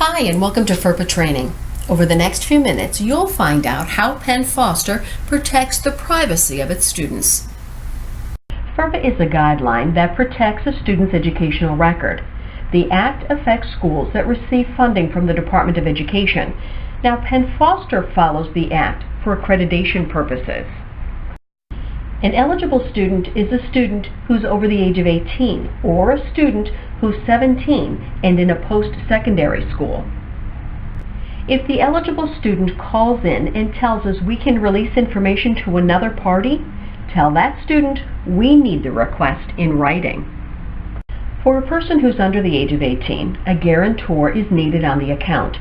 Hi, and welcome to Ferpa Training. Over the next few minutes, you'll find out how Penn Foster protects the privacy of its students. Ferpa is a guideline that protects a student's educational record. The Act affects schools that receive funding from the Department of Education. Now, Penn Foster follows the Act for accreditation purposes. An eligible student is a student who's over the age of 18 or a student who's 17 and in a post-secondary school. If the eligible student calls in and tells us we can release information to another party, tell that student we need the request in writing. For a person who's under the age of 18, a guarantor is needed on the account.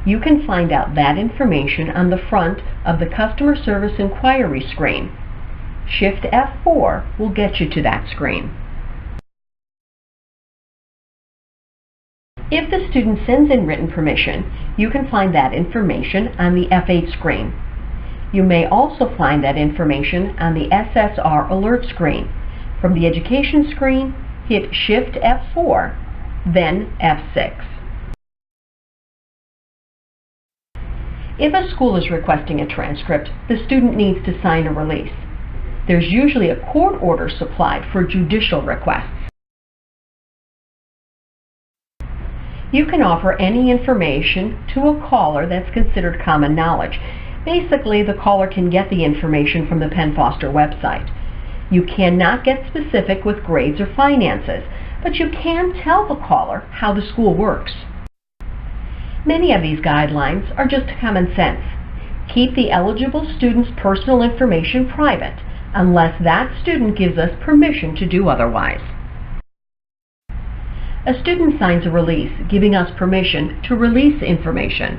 You can find out that information on the front of the Customer Service Inquiry screen. Shift F4 will get you to that screen. If the student sends in written permission, you can find that information on the F8 screen. You may also find that information on the SSR alert screen. From the Education screen, hit Shift F4, then F6. If a school is requesting a transcript, the student needs to sign a release. There's usually a court order supplied for judicial requests. You can offer any information to a caller that's considered common knowledge. Basically, the caller can get the information from the Penn Foster website. You cannot get specific with grades or finances, but you can tell the caller how the school works. Many of these guidelines are just common sense. Keep the eligible student's personal information private, unless that student gives us permission to do otherwise. A student signs a release giving us permission to release information.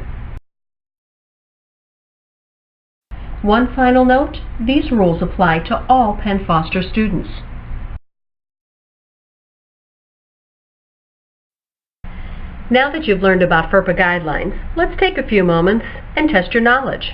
One final note, these rules apply to all Penn Foster students. Now that you've learned about FERPA guidelines, let's take a few moments and test your knowledge.